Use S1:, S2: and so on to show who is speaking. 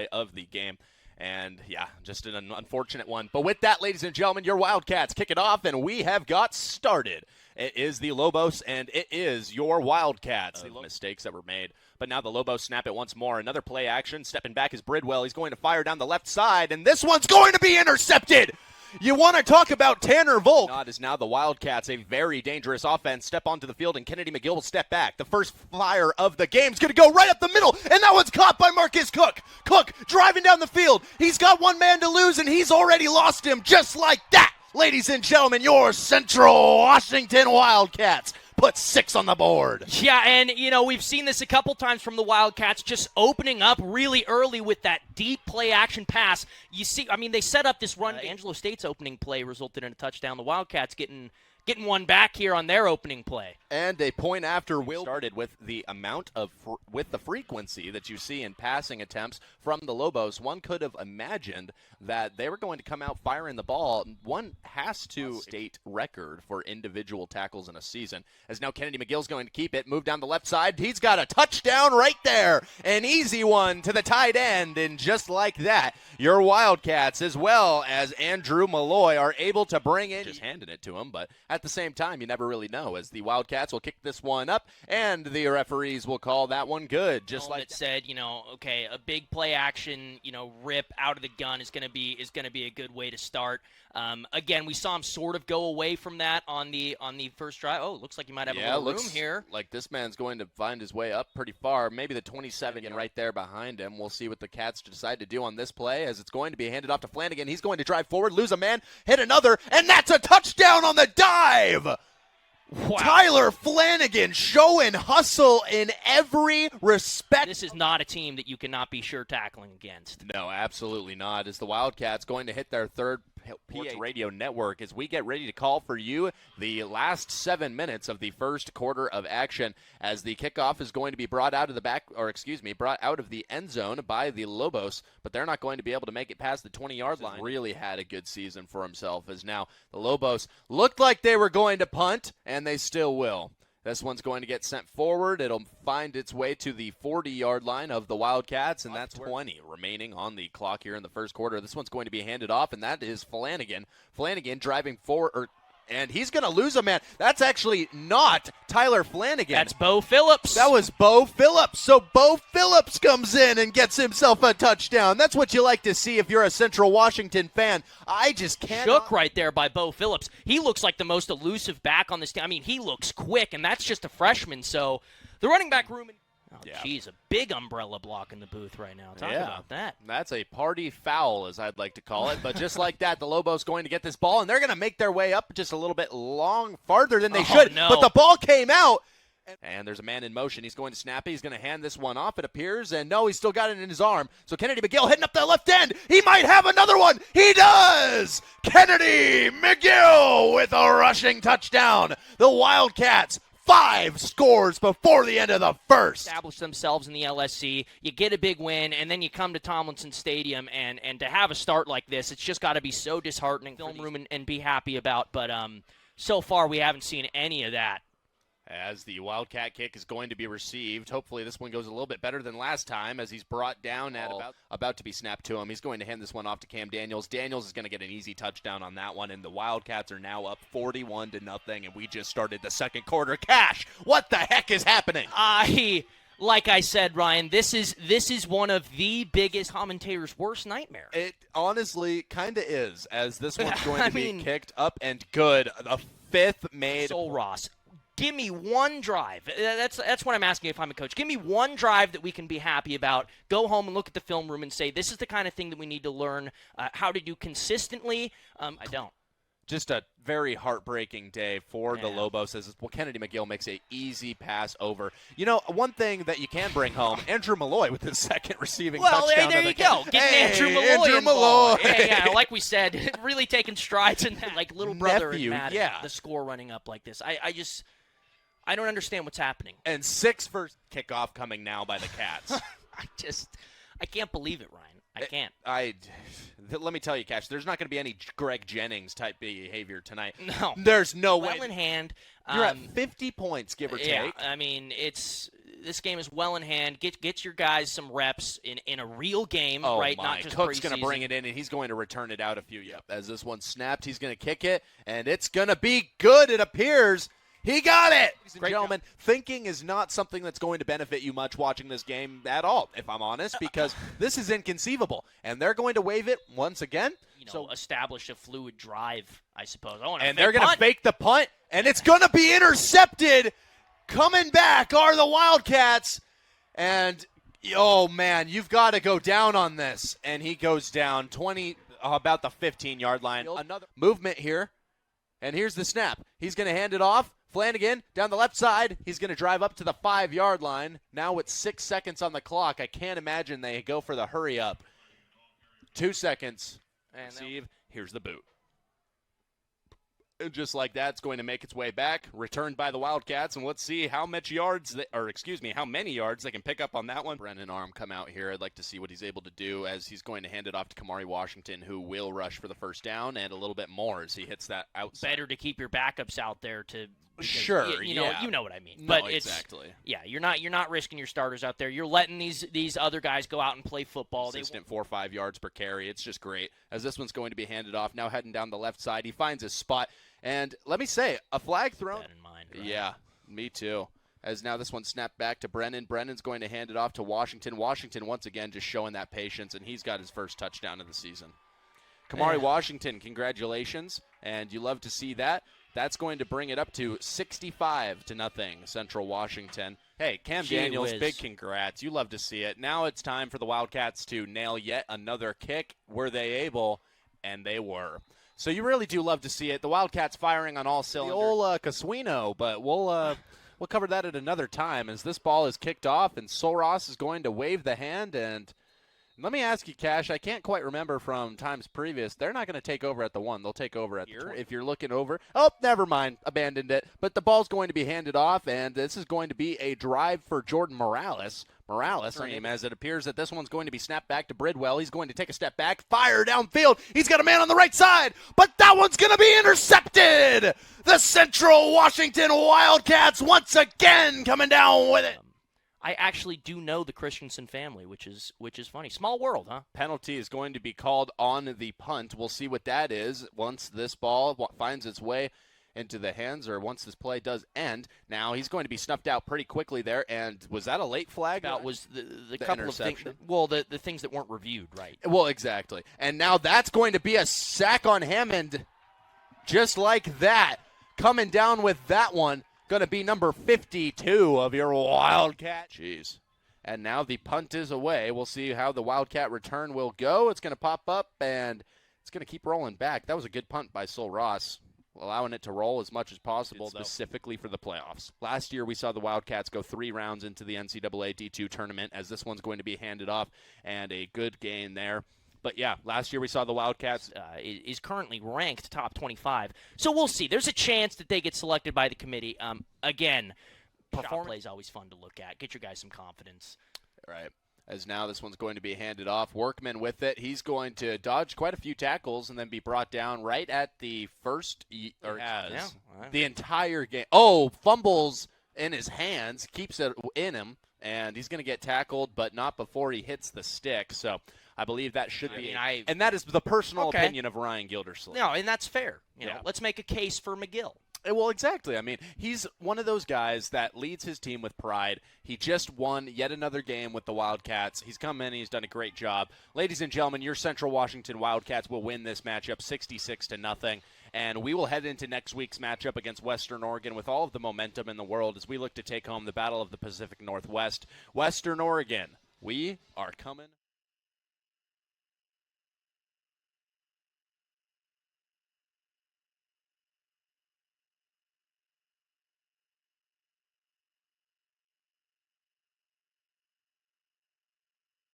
S1: play of the game. And, yeah, just an unfortunate one. But with that, ladies and gentlemen, your Wildcats kick it off, and we have got started. It is the Lobos, and it is your Wildcats. The mistakes that were made. But now the Lobos snap it once more. Another play action. Stepping back is Bridwell. He's going to fire down the left side, and this one's going to be intercepted. You want to talk about Tanner Volk. Not is now the Wildcats, a very dangerous offense. Step onto the field, and Kennedy McGill will step back. The first fire of the game is going to go right up the middle, and that one's caught by Marcus Cook. Cook driving down the field. He's got one man to lose, and he's already lost him just like that. Ladies and gentlemen, your Central Washington Wildcats put 6 on the board.
S2: Yeah, and, we've seen this a couple times from the Wildcats, just opening up really early with that deep play-action pass. You see, they set up this run. Angelo State's opening play resulted in a touchdown. The Wildcats getting one back here on their opening play.
S1: And a point after Will started with the amount of with the frequency that you see in passing attempts from the Lobos. One could have imagined that they were going to come out firing the ball. One has to state record for individual tackles in a season. As now Kennedy McGill's going to keep it, move down the left side. He's got a touchdown right there. An easy one to the tight end, and just like that, your Wildcats as well as Andrew Malloy are able to bring in. Just handing it to him, but at the same time, you never really know, as the Wildcats will kick this one up, and the referees will call that one good. Just like
S2: it said, okay, a big play action, rip out of the gun is going to be a good way to start. Again, we saw him sort of go away from that on the first drive. Oh, looks like you might have a little room here.
S1: Like this man's going to find his way up pretty far, maybe the 27 right there behind him. We'll see what the Cats decide to do on this play, as it's going to be handed off to Flanagan. He's going to drive forward, lose a man, hit another, and that's a touchdown on the dive. Wow. Tyler Flanagan showing hustle in every respect.
S2: This is not a team that you cannot be sure tackling against.
S1: No, absolutely not. As the Wildcats going to hit their third PA radio network as we get ready to call for you the last 7 minutes of the first quarter of action, as the kickoff is going to be brought out of the end zone by the Lobos, but they're not going to be able to make it past the 20-yard line. Really had a good season for himself, as now the Lobos looked like they were going to punt, and they still will. This one's going to get sent forward. It'll find its way to the 40-yard line of the Wildcats, and that's 20 remaining on the clock here in the first quarter. This one's going to be handed off, and that is Flanagan. Flanagan driving forward, and he's going to lose a man. That's actually not Tyler Flanagan.
S2: That's Bo Phillips.
S1: That was Bo Phillips. So Bo Phillips comes in and gets himself a touchdown. That's what you like to see if you're a Central Washington fan. I just can't.
S2: Shook right there by Bo Phillips. He looks like the most elusive back on this team. He looks quick, and that's just a freshman. So the running back room. Geez, a big umbrella block in the booth right now. Talk about that.
S1: That's a party foul, as I'd like to call it. But just like that, the Lobos going to get this ball, and they're going to make their way up just a little bit farther than they should.
S2: No.
S1: But the ball came out. And there's a man in motion. He's going to snap it. He's going to hand this one off, it appears. And no, he's still got it in his arm. So Kennedy McGill hitting up the left end. He might have another one. He does! Kennedy McGill with a rushing touchdown. The Wildcats 5 scores before the end of the first.
S2: Establish themselves in the LSC. You get a big win, and then you come to Tomlinson Stadium, and to have a start like this, it's just got to be so disheartening. Film room and be happy about, but so far we haven't seen any of that.
S1: As the Wildcat kick is going to be received. Hopefully this one goes a little bit better than last time, as he's brought down at about to be snapped to him. He's going to hand this one off to Cam Daniels. Daniels is going to get an easy touchdown on that one, and the Wildcats are now up 41-0, and we just started the second quarter. Cash, what the heck is happening?
S2: Like I said, Ryan, this is one of the biggest commentators' worst nightmares.
S1: It honestly kind of is, as this one's going to be kicked up and good. A fifth made.
S2: Sul Ross. Give me one drive. That's what I'm asking if I'm a coach. Give me one drive that we can be happy about. Go home and look at the film room and say, this is the kind of thing that we need to learn how to do consistently. I don't.
S1: Just a very heartbreaking day for the Lobos, as Kennedy McGill makes an easy pass over. One thing that you can bring home, Andrew Malloy with his second receiving touchdown.
S2: Well, there you go. Getting Andrew Malloy involved. Yeah, like we said, really taking strides in that, like little brother and Madden, the score running up like this. I don't understand what's happening.
S1: And 6 first kickoff coming now by the Cats.
S2: I can't believe it, Ryan. I can't.
S1: Let me tell you, Cash, there's not going to be any Greg Jennings type behavior tonight.
S2: No.
S1: There's no way.
S2: Well in hand.
S1: You're at 50 points, give or take.
S2: Yeah, it's this game is well in hand. Get your guys some reps in a real game,
S1: oh
S2: right?
S1: My.
S2: Not just
S1: Cook's
S2: preseason.
S1: going to bring it in, and he's going to return it out a few. Yep. As this one snapped, he's going to kick it, and it's going to be good, it appears. He got it! Ladies and gentlemen, thinking is not something that's going to benefit you much watching this game at all, if I'm honest, because this is inconceivable. And they're going to wave it once again.
S2: So establish a fluid drive, I suppose.
S1: And they're going to fake the punt, and it's going to be intercepted. Coming back are the Wildcats. And, oh, man, you've got to go down on this. And he goes down about the 15-yard line. Another movement here. And here's the snap. He's going to hand it off. Flanagan down the left side. He's going to drive up to the 5-yard line. Now with 6 seconds on the clock, I can't imagine they go for the hurry up. 2 seconds. And Steve, here's the boot. And just like that, it's going to make its way back, returned by the Wildcats, and let's see how many yards they can pick up on that one. Brennan Arm come out here. I'd like to see what he's able to do as he's going to hand it off to Kamari Washington, who will rush for the first down and a little bit more as he hits that outside.
S2: Better to keep your backups out there to.
S1: Sure,
S2: you know what I mean.
S1: No,
S2: but
S1: exactly.
S2: You're not risking your starters out there. You're letting these other guys go out and play football.
S1: Consistent 4 or 5 yards per carry. It's just great. As this one's going to be handed off, now heading down the left side, he finds his spot. And let me say, a flag thrown.
S2: That in mind, right?
S1: Yeah, me too. As now this one snapped back to Brennan. Brennan's going to hand it off to Washington. Washington once again just showing that patience, and he's got his first touchdown of the season. Kamari Washington, congratulations, and you love to see that. That's going to bring it up to 65-0, Central Washington. Hey, Cam Daniels, big congrats. You love to see it. Now it's time for the Wildcats to nail yet another kick. Were they able? And they were. So you really do love to see it. The Wildcats firing on all cylinders. The old Casuino, but we'll cover that at another time as this ball is kicked off, and Sul Ross is going to wave the hand. And let me ask you, Cash, I can't quite remember from times previous. They're not going to take over at the 1. They'll take over at the 20. If you're looking over. Oh, never mind. Abandoned it. But the ball's going to be handed off, and this is going to be a drive for Jordan Morales. As it appears that this one's going to be snapped back to Bridwell. He's going to take a step back, fire downfield. He's got a man on the right side, but that one's going to be intercepted. The Central Washington Wildcats once again coming down with it.
S2: I actually do know the Christensen family, which is funny. Small world, huh?
S1: Penalty is going to be called on the punt. We'll see what that is once this ball finds its way into the hands, or once this play does end. Now he's going to be snuffed out pretty quickly there. And was that a late flag?
S2: That was the couple of things. The things that weren't reviewed, right?
S1: Well, exactly. And now that's going to be a sack on Hammond, just like that. Coming down with that one, going to be number 52 of your Wildcat. Jeez. And now the punt is away. We'll see how the Wildcat return will go. It's going to pop up, and it's going to keep rolling back. That was a good punt by Sul Ross, allowing it to roll as much as possible, specifically for the playoffs. Last year, we saw the Wildcats go 3 rounds into the NCAA D2 tournament, as this one's going to be handed off, and a good gain there. But, yeah, last year we saw the Wildcats.
S2: Is currently ranked top 25. So we'll see. There's a chance that they get selected by the committee. Again, performance play is always fun to look at. Get your guys some confidence.
S1: Right. As now this one's going to be handed off. Workman with it. He's going to dodge quite a few tackles and then be brought down right at the first, the entire game. Oh, fumbles in his hands, keeps it in him, and he's going to get tackled, but not before he hits the stick. So I believe that should be, and that is the personal opinion of Ryan Gildersleeve.
S2: No, and that's fair. You know, let's make a case for McGill.
S1: Well, exactly. I mean, he's one of those guys that leads his team with pride. He just won yet another game with the Wildcats. He's come in and he's done a great job. Ladies and gentlemen, your Central Washington Wildcats will win this matchup 66-0. And we will head into next week's matchup against Western Oregon with all of the momentum in the world as we look to take home the Battle of the Pacific Northwest. Western Oregon, we are coming.